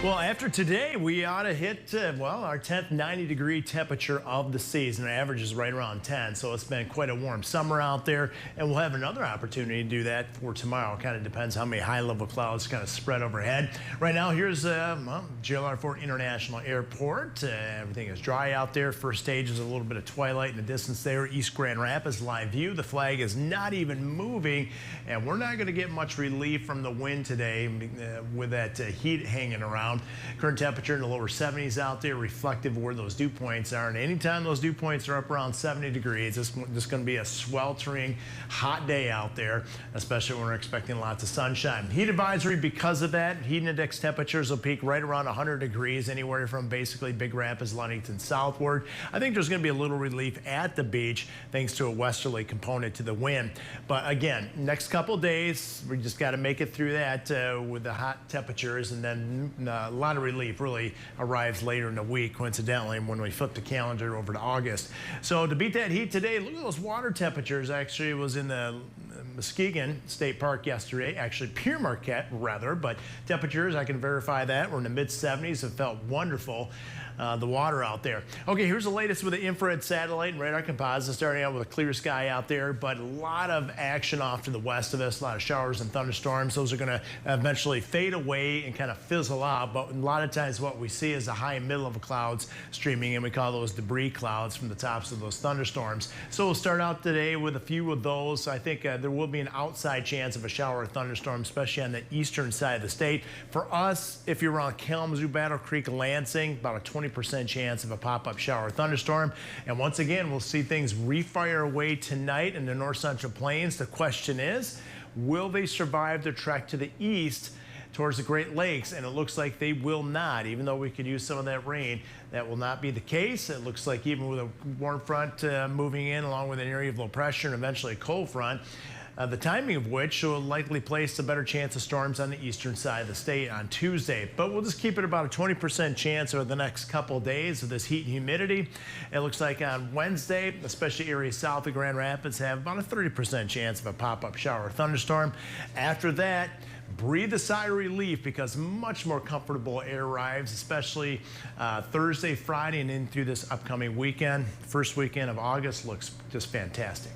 Well, after today, we ought to hit, our 10th 90-degree temperature of the season. The average is right around 10, so it's been quite a warm summer out there, and we'll have another opportunity to do that for tomorrow. It kind of depends how many high-level clouds kind of spread overhead. Right now, here's JLR Fort International Airport. Everything is dry out there. First stage is a little bit of twilight in the distance there. East Grand Rapids, live view. The flag is not even moving, and we're not going to get much relief from the wind today with that heat hanging around. Current temperature in the lower 70s out there, reflective of where those dew points are. And anytime those dew points are up around 70 degrees, it's just going to be a sweltering hot day out there, especially when we're expecting lots of sunshine. Heat advisory because of that. Heat index temperatures will peak right around 100 degrees, anywhere from basically Big Rapids, Ludington southward. I think there's going to be a little relief at the beach thanks to a westerly component to the wind. But again, next couple days, we just got to make it through that with the hot temperatures, and then a lot of relief really arrives later in the week, coincidentally, when we flip the calendar over to August. So to beat that heat today, look at those water temperatures. Actually, it was in the Muskegon State Park yesterday, actually Pierre Marquette rather, but temperatures, I can verify that, we're in the mid-70s. It felt wonderful, the water out there. Okay, here's the latest with the infrared satellite and radar composites, starting out with a clear sky out there, but a lot of action off to the west of us, a lot of showers and thunderstorms. Those are going to eventually fade away and kind of fizzle out, but a lot of times what we see is the high and mid-level clouds streaming in. We call those debris clouds from the tops of those thunderstorms. So we'll start out today with a few of those. I think there will be an outside chance of a shower or thunderstorm, especially on the eastern side of the state. For us, if you're around Kalamazoo, Battle Creek, Lansing, about a 20% chance of a pop-up shower or thunderstorm. And once again, we'll see things refire away tonight in the north central plains. The question is, will they survive their trek to the east towards the Great Lakes? And it looks like they will not. Even though we could use some of that rain, that will not be the case. It looks like even with a warm front moving in along with an area of low pressure and eventually a cold front, the timing of which will likely place a better chance of storms on the eastern side of the state on Tuesday. But we'll just keep it about a 20% chance over the next couple of days of this heat and humidity. It looks like on Wednesday, especially areas south of Grand Rapids, have about a 30% chance of a pop-up shower or thunderstorm. After that, breathe a sigh of relief because much more comfortable air arrives, especially Thursday, Friday, and in through this upcoming weekend. First weekend of August looks just fantastic.